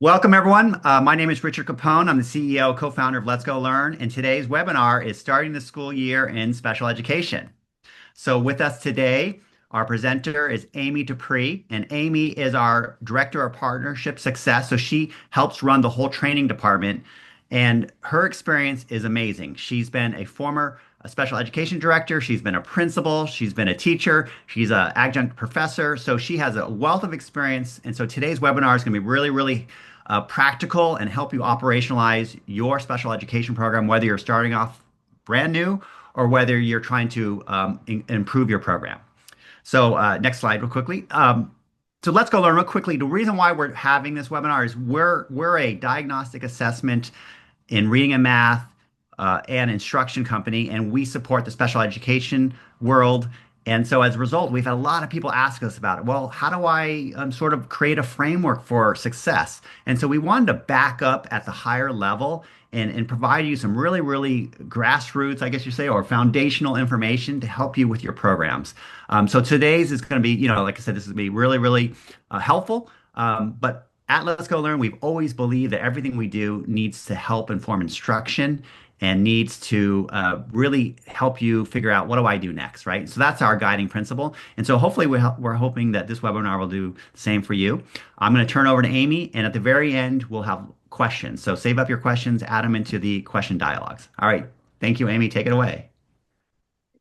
Welcome, everyone. My name is Richard Capone. I'm the CEO, co-founder of Let's Go Learn, and today's webinar is starting the school year in special education. So with us today, our presenter is Amy Dupree, and Amy is our Director of Partnership Success. So she helps run the whole training department, and her experience is amazing. She's been a former special education director, she's been a principal, she's been a teacher, she's an adjunct professor. So she has a wealth of experience. And so today's webinar is going to be really practical and help you operationalize your special education program, whether you're starting off brand new or whether you're trying to improve your program. So next slide real quickly. So let's go learn real quickly. The reason why we're having this webinar is we're a diagnostic assessment in reading and math and instruction company, and we support the special education world. And so as a result, we've had a lot of people ask us about it. Well, how do I sort of create a framework for success? And so we wanted to back up at the higher level and provide you some really grassroots, I guess you say, or foundational information to help you with your programs. So today's is going to be, like I said, this is going to be really helpful. But at Let's Go Learn, we've always believed that everything we do needs to help inform instruction and needs to really help you figure out what do I do next, right? So that's our guiding principle. And so hopefully we're hoping that this webinar will do the same for you. I'm going to turn over to Amy, and at the very end, we'll have questions. So save up your questions, add them into the question dialogues. All right. Thank you, Amy. Take it away.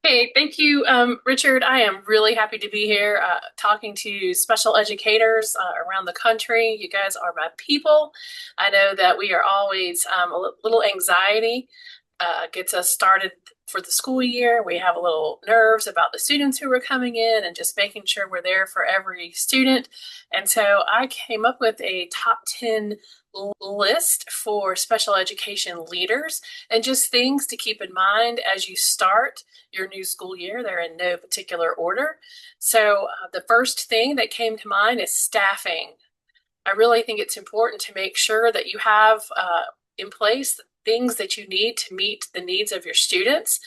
Hey, thank you, Richard. I am really happy to be here talking to special educators around the country. You guys are my people. I know that we are always a little anxiety gets us started for the school year. We have a little nerves about the students who are coming in and just making sure we're there for every student. And so I came up with a top 10 list for special education leaders and just things to keep in mind as you start your new school year. They're in no particular order. So the first thing that came to mind is staffing. I really think it's important to make sure that you have in place things that you need to meet the needs of your students.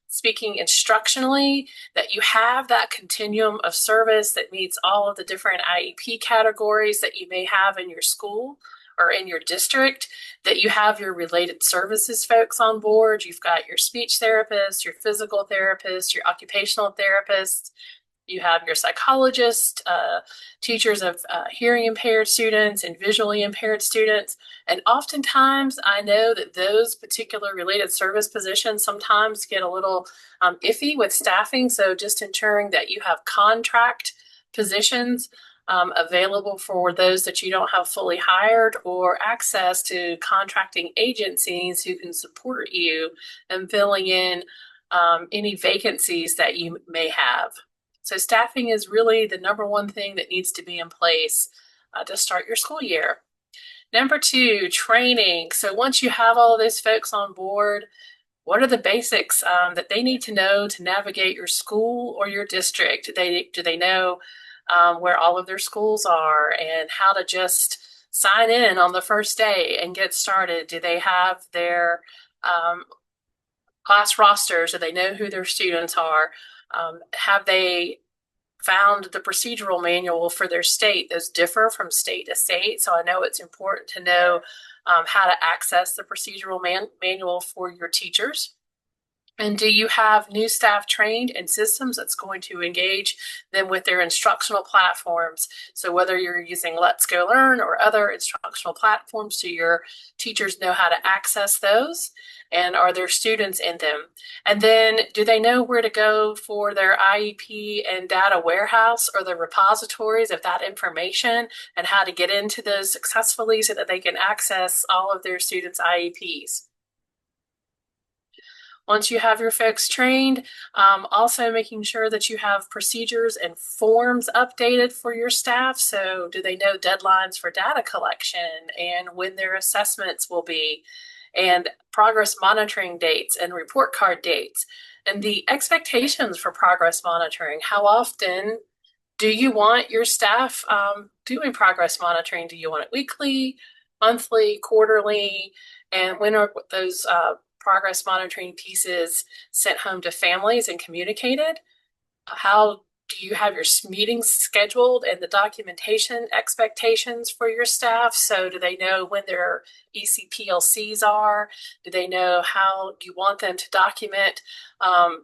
Speaking instructionally, that you have that continuum of service that meets all of the different IEP categories that you may have in your school or in your district, that you have your related services folks on board. You've got your speech therapist, your physical therapist, your occupational therapist. You have your psychologist, teachers of hearing impaired students and visually impaired students. And oftentimes, I know that those particular related service positions sometimes get a little iffy with staffing. So just ensuring that you have contract positions available for those that you don't have fully hired, or access to contracting agencies who can support you in filling in any vacancies that you may have. So staffing is really the number one thing that needs to be in place to start your school year. Number two, training. So once you have all of those folks on board, what are the basics that they need to know to navigate your school or your district? Do they know where all of their schools are and how to just sign in on the first day and get started? Do they have their class rosters? Do they know who their students are? Have they found the procedural manual for their state? Those differ from state to state. So I know it's important to know how to access the procedural manual for your teachers. And do you have new staff trained in systems that's going to engage them with their instructional platforms? So whether you're using Let's Go Learn or other instructional platforms, do your teachers know how to access those? And are there students in them? And then do they know where to go for their IEP and data warehouse or the repositories of that information, and how to get into those successfully so that they can access all of their students' IEPs? Once you have your folks trained, also making sure that you have procedures and forms updated for your staff. So do they know deadlines for data collection and when their assessments will be, and progress monitoring dates and report card dates, and the expectations for progress monitoring? How often do you want your staff doing progress monitoring? Do you want it weekly, monthly, quarterly? And when are those progress monitoring pieces sent home to families and communicated? How Do you have your meetings scheduled and the documentation expectations for your staff? So do they know when their ECPLCs are? Do they know how you want them to document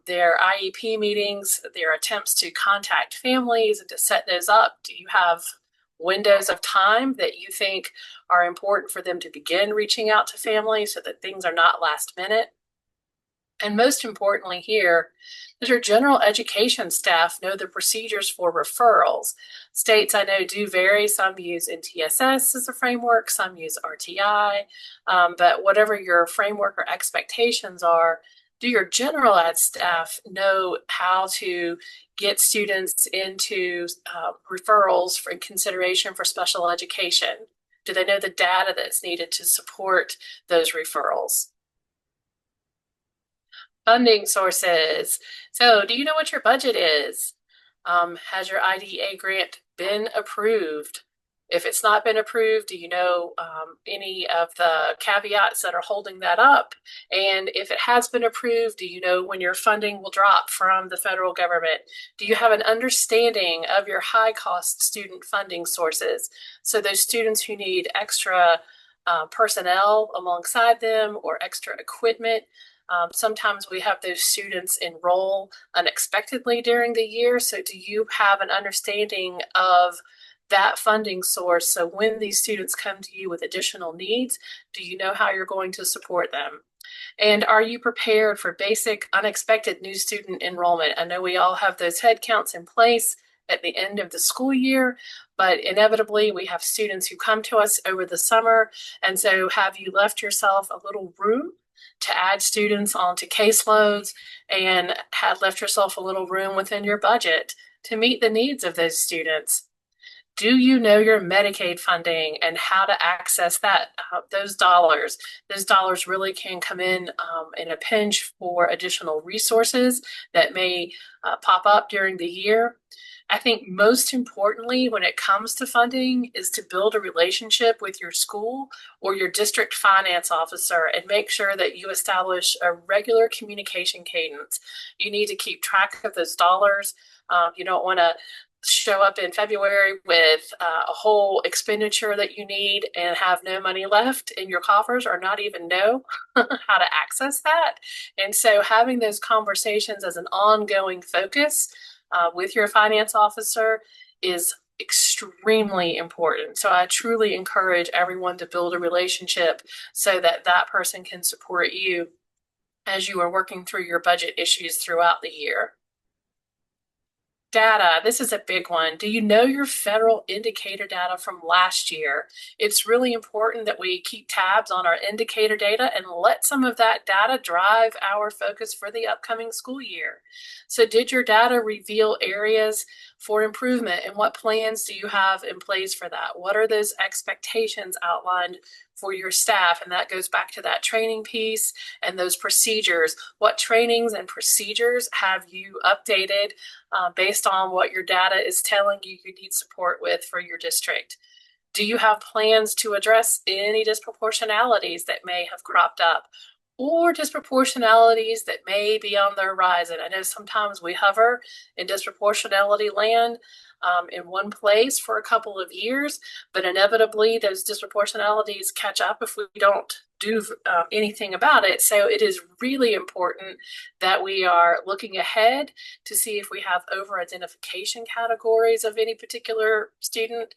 their IEP meetings, their attempts to contact families and to set those up? Do you have windows of time that you think are important for them to begin reaching out to families so that things are not last minute? And most importantly here, does your general education staff know the procedures for referrals? States I know do vary. Some use NTSS as a framework, some use RTI, but whatever your framework or expectations are, do your general ed staff know how to get students into referrals for consideration for special education? Do they know the data that's needed to support those referrals? Funding sources. So, do you know what your budget is? Has your IDA grant been approved? If it's not been approved, do you know any of the caveats that are holding that up? And if it has been approved, do you know when your funding will drop from the federal government? Do you have an understanding of your high cost student funding sources? So, those students who need extra personnel alongside them or extra equipment. Sometimes we have those students enroll unexpectedly during the year. So, do you have an understanding of that funding source? So, when these students come to you with additional needs, do you know how you're going to support them? And are you prepared for basic, unexpected new student enrollment? I know we all have those head counts in place at the end of the school year, but inevitably we have students who come to us over the summer. And so, have you left yourself a little room to add students onto caseloads and had left yourself a little room within your budget to meet the needs of those students? Do you know your Medicaid funding and how to access that? Those dollars really can come in a pinch for additional resources that may pop up during the year. I think most importantly, when it comes to funding, is to build a relationship with your school or your district finance officer and make sure that you establish a regular communication cadence. You need to keep track of those dollars. You don't want to show up in February with a whole expenditure that you need and have no money left in your coffers or not even know how to access that. And so having those conversations as an ongoing focus with your finance officer is extremely important. So I truly encourage everyone to build a relationship so that that person can support you as you are working through your budget issues throughout the year. Data, this is a big one. Do you know your federal indicator data from last year? It's really important that we keep tabs on our indicator data and let some of that data drive our focus for the upcoming school year. So did your data reveal areas for improvement, and what plans do you have in place for that? What are those expectations outlined for your staff? And that goes back to that training piece and those procedures. What trainings and procedures have you updated based on what your data is telling you you need support with for your district? Do you have plans to address any disproportionalities that may have cropped up or disproportionalities that may be on the horizon? I know sometimes we hover in disproportionality land in one place for a couple of years, but inevitably those disproportionalities catch up if we don't do anything about it. So it is really important that we are looking ahead to see if we have over identification categories of any particular student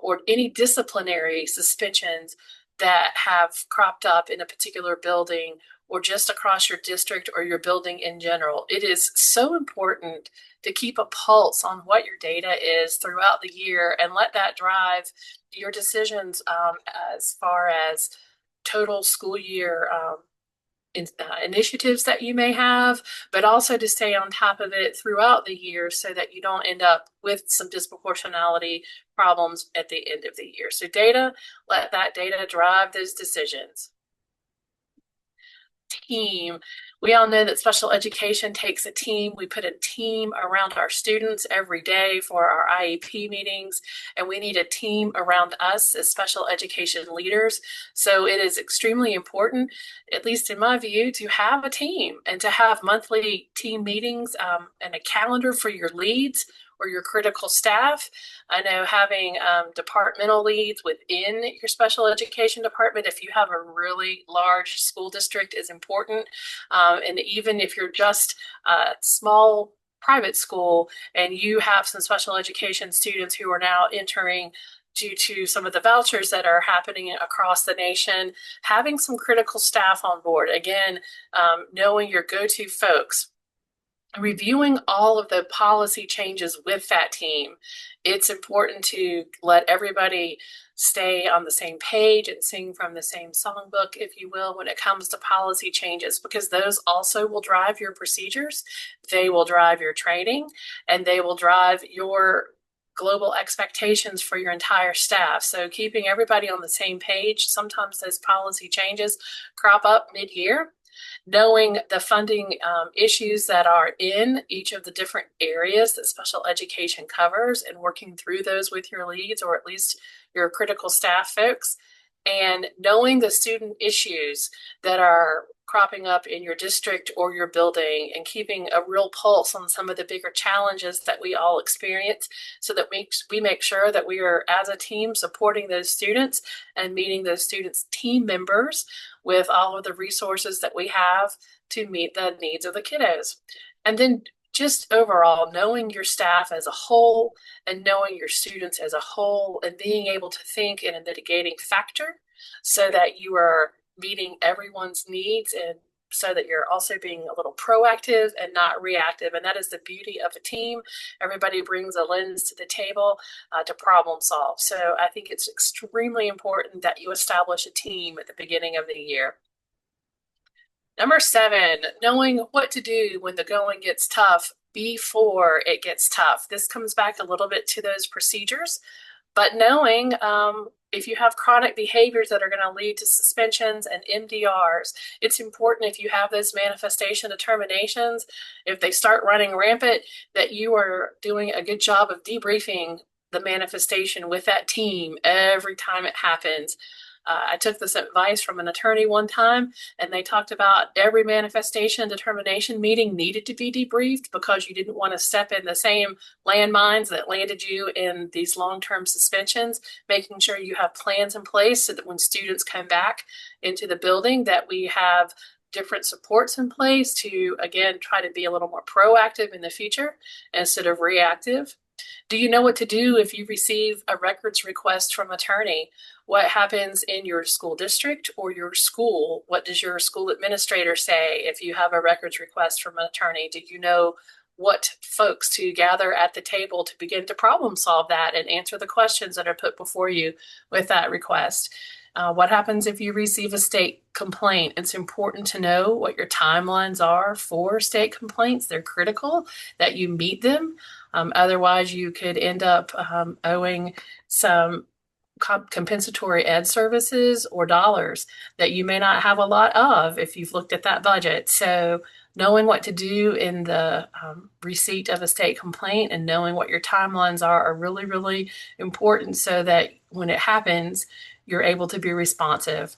or any disciplinary suspensions that have cropped up in a particular building or just across your district or your building in general. It is so important to keep a pulse on what your data is throughout the year and let that drive your decisions as far as total school year initiatives that you may have, but also to stay on top of it throughout the year so that you don't end up with some disproportionality problems at the end of the year. So data, let that data drive those decisions. Team. We all know that special education takes a team. We put a team around our students every day for our IEP meetings, and we need a team around us as special education leaders. So it is extremely important, at least in my view, to have a team and to have monthly team meetings and a calendar for your leads or your critical staff. I know having departmental leads within your special education department, if you have a really large school district, is important. And even if you're just a small private school and you have some special education students who are now entering due to some of the vouchers that are happening across the nation, having some critical staff on board, again, knowing your go-to folks, reviewing all of the policy changes with that team. It's important to let everybody stay on the same page and sing from the same songbook, if you will, when it comes to policy changes, because those also will drive your procedures, they will drive your training, and they will drive your global expectations for your entire staff. So keeping everybody on the same page, sometimes those policy changes crop up mid-year. Knowing the funding issues that are in each of the different areas that special education covers and working through those with your leads or at least your critical staff folks, and knowing the student issues that are cropping up in your district or your building and keeping a real pulse on some of the bigger challenges that we all experience so that we make sure that we are, as a team, supporting those students and meeting those students' team members with all of the resources that we have to meet the needs of the kiddos. And then just overall, knowing your staff as a whole and knowing your students as a whole and being able to think in a mitigating factor so that you are meeting everyone's needs and so that you're also being a little proactive and not reactive. And that is the beauty of a team. Everybody brings a lens to the table to problem solve. So I think it's extremely important that you establish a team at the beginning of the year. Number 7, knowing what to do when the going gets tough before it gets tough. This comes back a little bit to those procedures, but knowing if you have chronic behaviors that are going to lead to suspensions and MDRs, it's important if you have those manifestation determinations, if they start running rampant, that you are doing a good job of debriefing the manifestation with that team every time it happens. I took this advice from an attorney one time, and they talked about every manifestation determination meeting needed to be debriefed because you didn't want to step in the same landmines that landed you in these long-term suspensions, making sure you have plans in place so that when students come back into the building that we have different supports in place to, again, try to be a little more proactive in the future instead of reactive. Do you know what to do if you receive a records request from attorney? What happens in your school district or your school? What does your school administrator say if you have a records request from an attorney? Do you know what folks to gather at the table to begin to problem solve that and answer the questions that are put before you with that request? What happens if you receive a state complaint? It's important to know what your timelines are for state complaints. They're critical that you meet them. Otherwise, you could end up owing some compensatory ed services or dollars that you may not have a lot of if you've looked at that budget. So knowing what to do in the receipt of a state complaint and knowing what your timelines are really, really important so that when it happens, you're able to be responsive.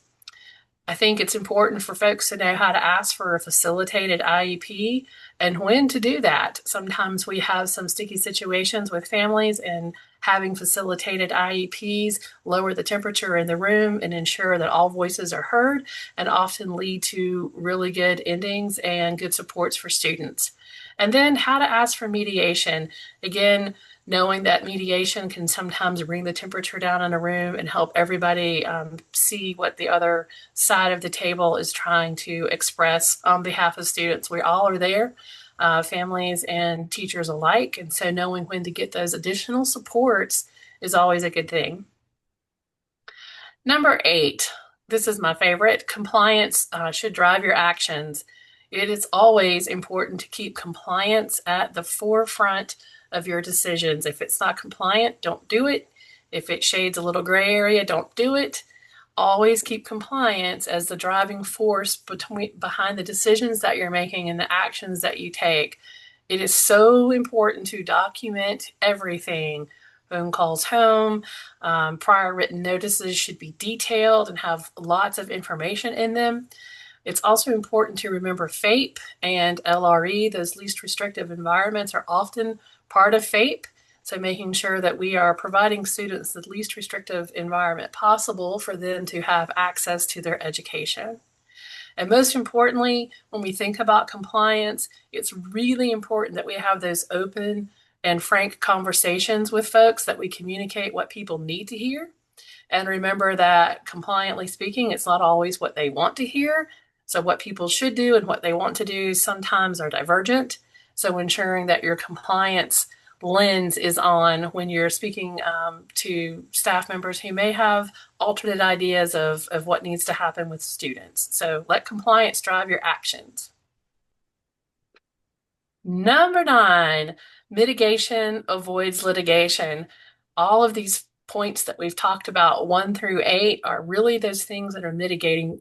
I think it's important for folks to know how to ask for a facilitated IEP and when to do that. Sometimes we have some sticky situations with families, and having facilitated IEPs lower the temperature in the room and ensure that all voices are heard and often lead to really good endings and good supports for students. And then how to ask for mediation. Again, knowing that mediation can sometimes bring the temperature down in a room and help everybody see what the other side of the table is trying to express on behalf of students. We all are there, families and teachers alike, and so knowing when to get those additional supports is always a good thing. Number 8, this is my favorite. Compliance should drive your actions. It is always important to keep compliance at the forefront of your decisions. If it's not compliant, don't do it. If it shades a little gray area, don't do it. always keep compliance as the driving force behind the decisions that you're making and the actions that you take. It is so important to document everything. Phone calls home, prior written notices should be detailed and have lots of information in them. It's also important to remember FAPE and LRE. Those least restrictive environments are often part of FAPE. So making sure that we are providing students the least restrictive environment possible for them to have access to their education. And most importantly, when we think about compliance, it's really important that we have those open and frank conversations with folks, that we communicate what people need to hear. And remember that, compliantly speaking, it's not always what they want to hear. So what people should do and what they want to do sometimes are divergent. So ensuring that your compliance lens is on when you're speaking to staff members who may have alternate ideas of what needs to happen with students. So let compliance drive your actions. Number 9, mitigation avoids litigation. All of these points that we've talked about, 1 through 8, are really those things that are mitigating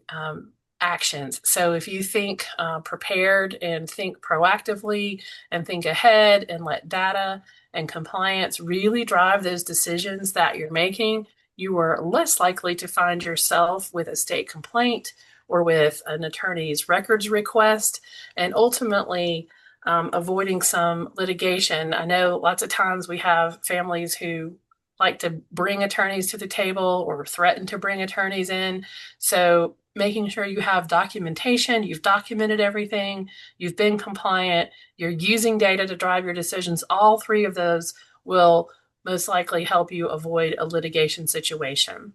actions. So if you think prepared and think proactively and think ahead and let data and compliance really drive those decisions that you're making, you are less likely to find yourself with a state complaint or with an attorney's records request, and ultimately avoiding some litigation. I know lots of times we have families who like to bring attorneys to the table or threaten to bring attorneys in. So making sure you have documentation, you've documented everything, you've been compliant, you're using data to drive your decisions, all 3 of those will most likely help you avoid a litigation situation.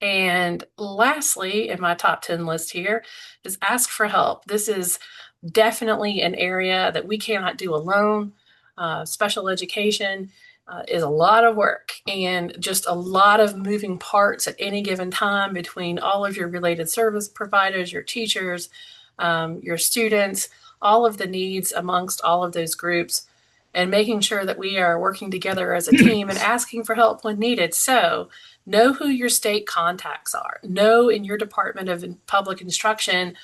And lastly, in my top 10 list here, is ask for help. This is definitely an area that we cannot do alone. Special education is a lot of work and just a lot of moving parts at any given time between all of your related service providers, your teachers, your students, all of the needs amongst all of those groups, and making sure that we are working together as a team and asking for help when needed. So know who your state contacts are. Know in your Department of Public Instruction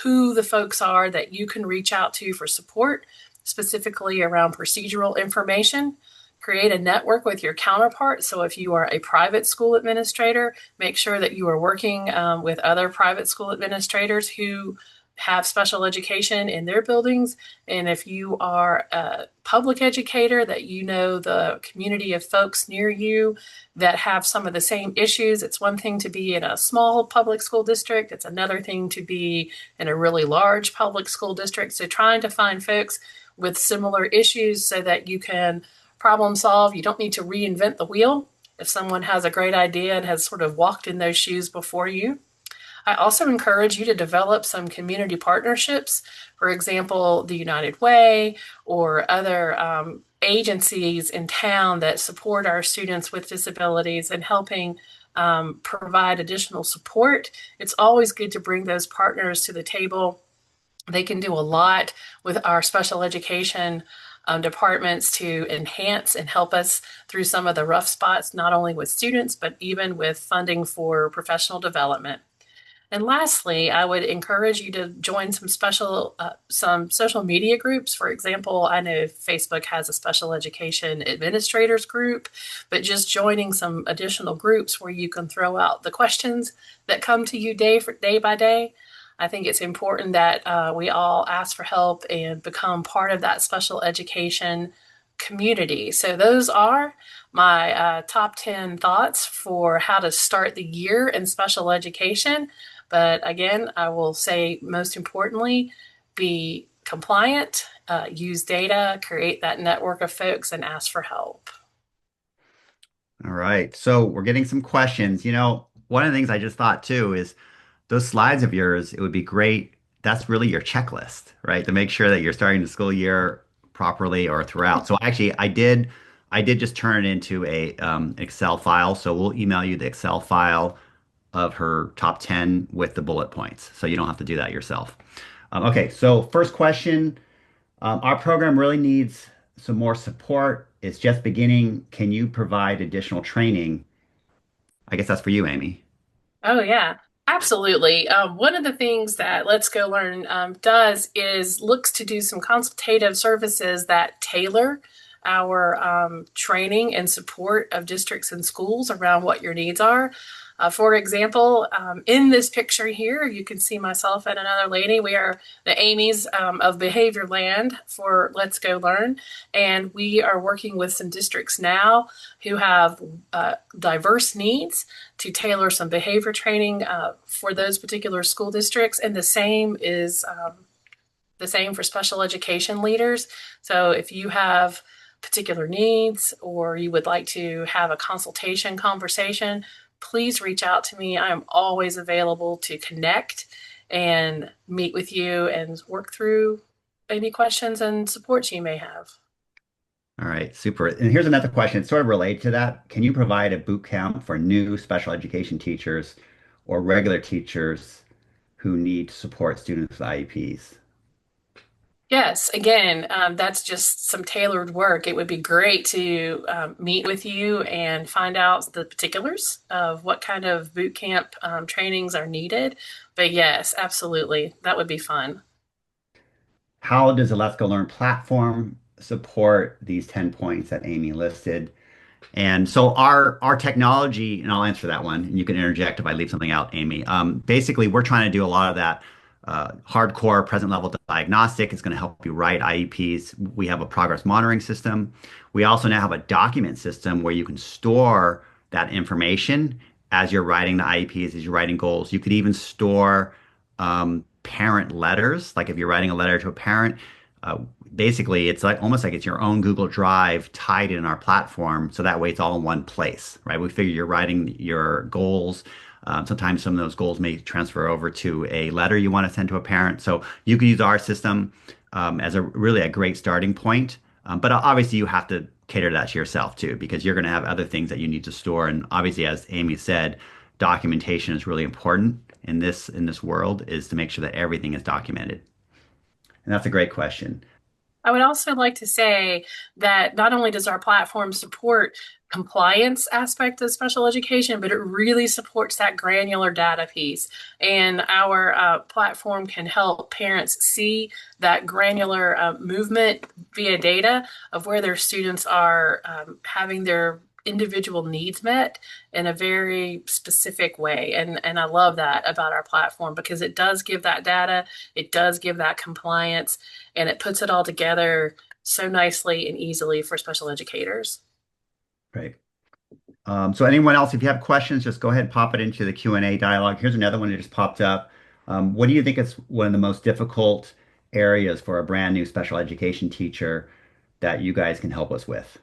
who the folks are that you can reach out to for support, specifically around procedural information. Create a network with your counterparts. So if you are a private school administrator, make sure that you are working with other private school administrators who have special education in their buildings. And if you are a public educator, that you know the community of folks near you that have some of the same issues. It's one thing to be in a small public school district. It's another thing to be in a really large public school district. So trying to find folks with similar issues so that you can problem solve. You don't need to reinvent the wheel if someone has a great idea and has sort of walked in those shoes before you. I also encourage you to develop some community partnerships, for example, the United Way or other agencies in town that support our students with disabilities and helping provide additional support. It's always good to bring those partners to the table. They can do a lot with our special education departments to enhance and help us through some of the rough spots, not only with students, but even with funding for professional development. And lastly, I would encourage you to join some social media groups. For example, I know Facebook has a special education administrators group, but just joining some additional groups where you can throw out the questions that come to you day by day. I think it's important that we all ask for help and become part of that special education community. So those are my top 10 thoughts for how to start the year in special education. But again, I will say most importantly, be compliant, use data, create that network of folks, and ask for help. All right. So we're getting some questions. One of the things I just thought too is those slides of yours, it would be great. That's really your checklist, right? To make sure that you're starting the school year properly or throughout. So actually, I did just turn it into a Excel file. So we'll email you the Excel file of her top 10 with the bullet points. So you don't have to do that yourself. Okay. So first question, our program really needs some more support. It's just beginning. Can you provide additional training? I guess that's for you, Amy. Oh, yeah, absolutely. One of the things that Let's Go Learn does is looks to do some consultative services that tailor our training and support of districts and schools around what your needs are. For example, in this picture here, you can see myself and another lady. We are the Amy's of Behavior Land for Let's Go Learn, and we are working with some districts now who have diverse needs to tailor some behavior training for those particular school districts. And the same for special education leaders. So if you have particular needs or you would like to have a consultation conversation, please reach out to me. I am always available to connect and meet with you and work through any questions and supports you may have. All right, super. And here's another question. It's sort of related to that. Can you provide a boot camp for new special education teachers or regular teachers who need to support students with IEPs? Yes, again, that's just some tailored work. It would be great to meet with you and find out the particulars of what kind of boot camp trainings are needed. But yes, absolutely, that would be fun. How does the Let's Go Learn platform support these 10 points that Amy listed? And so our technology, and I'll answer that one, and you can interject if I leave something out, Amy. Basically, we're trying to do a lot of that hardcore present level diagnostic. It's going to help you write IEPs. We have a progress monitoring system. We also now have a document system where you can store that information as you're writing the IEPs, as you're writing goals. You could even store parent letters. Like if you're writing a letter to a parent, uh, basically it's like almost like it's your own Google Drive tied in our platform. So that way it's all in one place, right? We figure you're writing your goals. Sometimes some of those goals may transfer over to a letter you want to send to a parent. So you can use our system as a really a great starting point. But obviously you have to cater that to yourself too, because you're going to have other things that you need to store. And obviously, as Amy said, documentation is really important in this world, is to make sure that everything is documented. And that's a great question. I would also like to say that not only does our platform support compliance aspect of special education, but it really supports that granular data piece. And our platform can help parents see that granular movement via data of where their students are having their individual needs met in a very specific way. And I love that about our platform because it does give that data, it does give that compliance, and it puts it all together so nicely and easily for special educators. Right. So anyone else, if you have questions, just go ahead and pop it into the Q&A dialogue. Here's another one that just popped up. What do you think is one of the most difficult areas for a brand new special education teacher that you guys can help us with?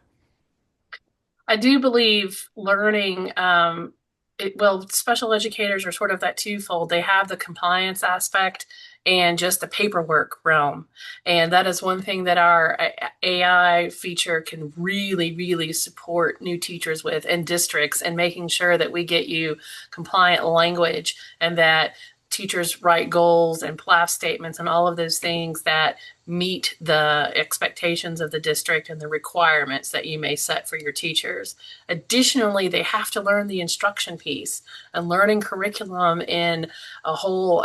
I do believe learning, well, special educators are sort of that twofold. They have the compliance aspect and just the paperwork realm. And that is one thing that our AI feature can really, really support new teachers with and districts and making sure that we get you compliant language and that teachers write goals and PLAF statements and all of those things that meet the expectations of the district and the requirements that you may set for your teachers. Additionally, they have to learn the instruction piece and learning curriculum in a whole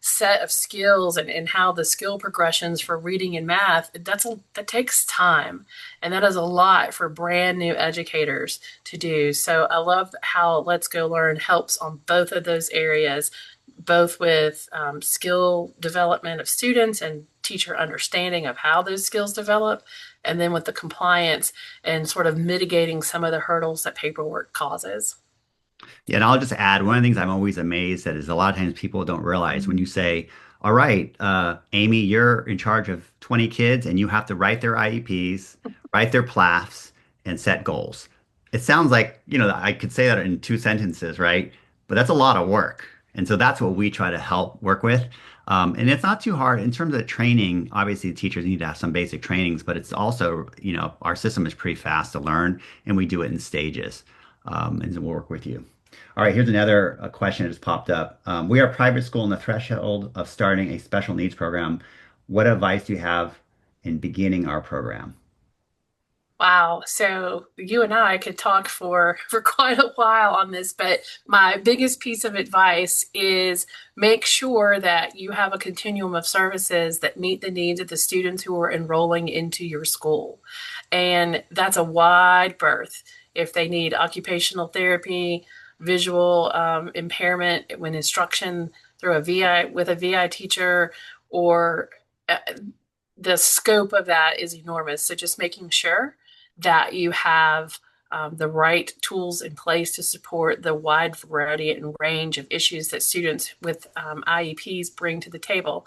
set of skills and how the skill progressions for reading and math that takes time, and that is a lot for brand new educators to do. So I love how Let's Go Learn helps on both of those areas, both with skill development of students and teacher understanding of how those skills develop, and then with the compliance and sort of mitigating some of the hurdles that paperwork causes. Yeah, and I'll just add one of the things I'm always amazed at is a lot of times people don't realize when you say, all right, Amy, you're in charge of 20 kids and you have to write their IEPs, write their PLAFs, and set goals. It sounds like, I could say that in two sentences, right? But that's a lot of work. And so that's what we try to help work with. And it's not too hard in terms of training. Obviously, teachers need to have some basic trainings, but it's also, our system is pretty fast to learn and we do it in stages. And so we'll work with you. All right, here's another question that just popped up. We are a private school on the threshold of starting a special needs program. What advice do you have in beginning our program? Wow. So you and I could talk for for quite a while on this, but my biggest piece of advice is make sure that you have a continuum of services that meet the needs of the students who are enrolling into your school. And that's a wide berth. If they need occupational therapy, visual impairment when instruction through a VI with a VI teacher, or the scope of that is enormous. So just making sure that you have the right tools in place to support the wide variety and range of issues that students with IEPs bring to the table,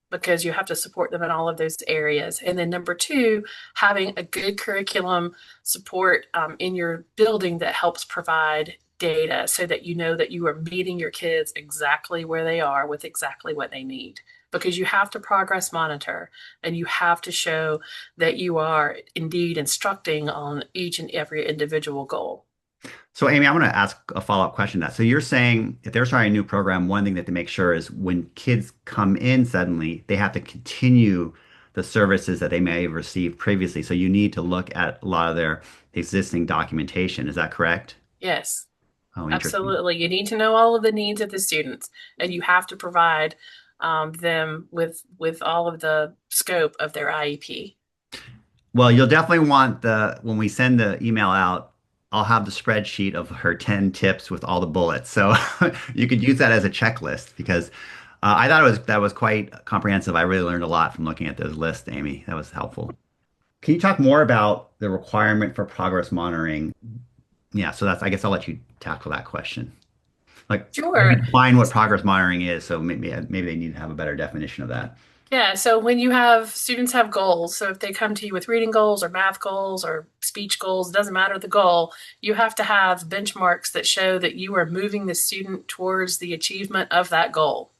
because you have to support them in all of those areas. And then number two, having a good curriculum support in your building that helps provide data so that you know that you are meeting your kids exactly where they are with exactly what they need. Because you have to progress monitor and you have to show that you are indeed instructing on each and every individual goal. So, Amy, I want to ask a follow-up question to that. So, you're saying if they're starting a new program, one thing that they make sure is when kids come in suddenly, they have to continue the services that they may have received previously. So, you need to look at a lot of their existing documentation. Is that correct? Yes, Oh, interesting. absolutely. You need to know all of the needs of the students, and you have to provide them with all of the scope of their IEP. Well, you'll definitely want when we send the email out, I'll have the spreadsheet of her 10 tips with all the bullets. So you could use that as a checklist because I thought that was quite comprehensive. I really learned a lot from looking at those lists, Amy. That was helpful. Can you talk more about the requirement for progress monitoring? Yeah, so I guess I'll let you tackle that question. Like maybe Sure. define what progress monitoring is, so maybe they need to have a better definition of that. Yeah, so when you have students have goals, so if they come to you with reading goals or math goals or speech goals, it doesn't matter the goal, you have to have benchmarks that show that you are moving the student towards the achievement of that goal.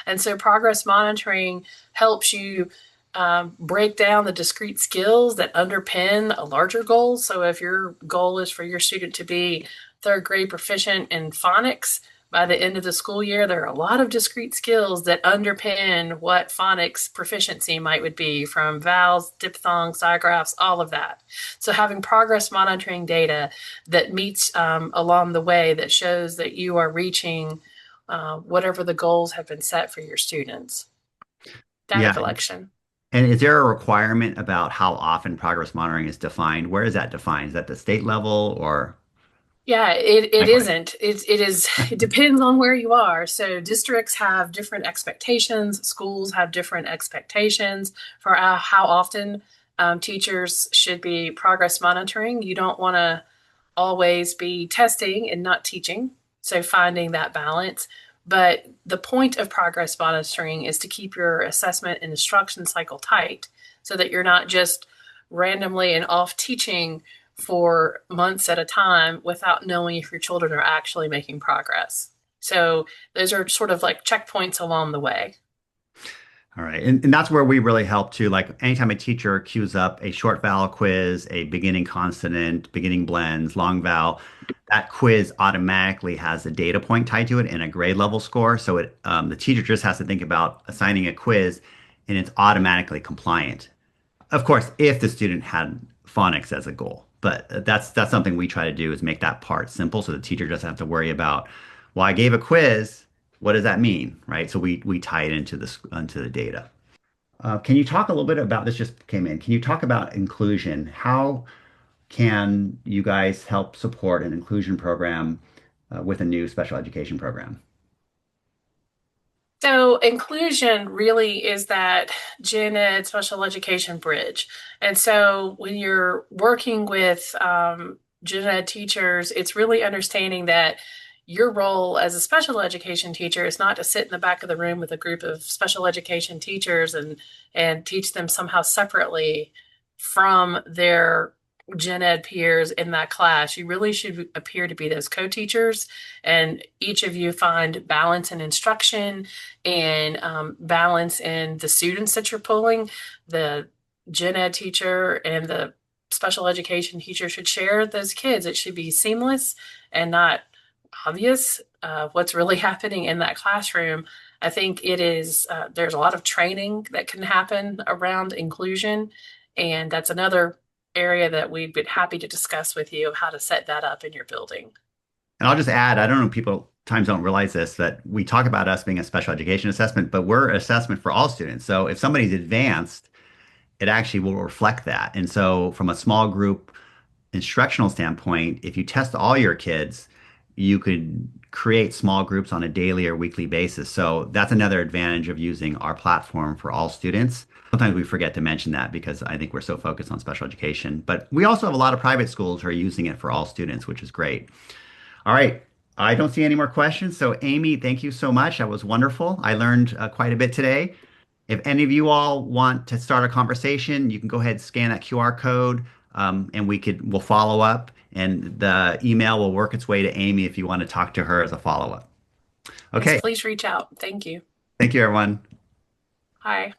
And so progress monitoring helps you break down the discrete skills that underpin a larger goal. So if your goal is for your student to be third grade proficient in phonics, by the end of the school year, there are a lot of discrete skills that underpin what phonics proficiency might would be, from vowels, diphthongs, digraphs, all of that. So having progress monitoring data that meets along the way that shows that you are reaching whatever the goals have been set for your students. Data Yeah. collection. And is there a requirement about how often progress monitoring is defined? Where is that defined? Is that the state level or Yeah, it like what? isn't. It depends on where you are. So districts have different expectations, schools have different expectations for how often teachers should be progress monitoring. You don't want to always be testing and not teaching. So finding that balance. But the point of progress monitoring is to keep your assessment and instruction cycle tight so that you're not just randomly and off teaching for months at a time without knowing if your children are actually making progress. So those are sort of like checkpoints along the way. All right. And that's where we really help too. Like anytime a teacher queues up a short vowel quiz, a beginning consonant, beginning blends, long vowel, that quiz automatically has a data point tied to it and a grade level score. So the teacher just has to think about assigning a quiz and it's automatically compliant. Of course, if the student had phonics as a goal, but that's something we try to do is make that part simple so the teacher doesn't have to worry about, well, I gave a quiz. What does that mean, right? So we tie it into the data. Can you talk a little bit about this? Just came in. Can you talk about inclusion? How can you guys help support an inclusion program with a new special education program? So inclusion really is that gen ed special education bridge. And so when you're working with gen ed teachers, it's really understanding that your role as a special education teacher is not to sit in the back of the room with a group of special education teachers and teach them somehow separately from their gen ed peers in that class. You really should appear to be those co-teachers, and each of you find balance in instruction and balance in the students that you're pulling. The gen ed teacher and the special education teacher should share those kids. It should be seamless and not obvious what's really happening in that classroom. I think it is, there's a lot of training that can happen around inclusion. And that's another area that we'd be happy to discuss with you of how to set that up in your building. And I'll just add, I don't know, people times don't realize this, that we talk about us being a special education assessment, but we're assessment for all students. So if somebody's advanced, it actually will reflect that. And so from a small group instructional standpoint, if you test all your kids, you could create small groups on a daily or weekly basis. So that's another advantage of using our platform for all students. Sometimes we forget to mention that because I think we're so focused on special education. But we also have a lot of private schools who are using it for all students, which is great. All right. I don't see any more questions. So, Amy, thank you so much. That was wonderful. I learned quite a bit today. If any of you all want to start a conversation, you can go ahead and scan that QR code, and we'll follow up, and the email will work its way to Amy if you want to talk to her as a follow-up. Yes, Okay. please reach out. Thank you. Thank you, everyone. Hi.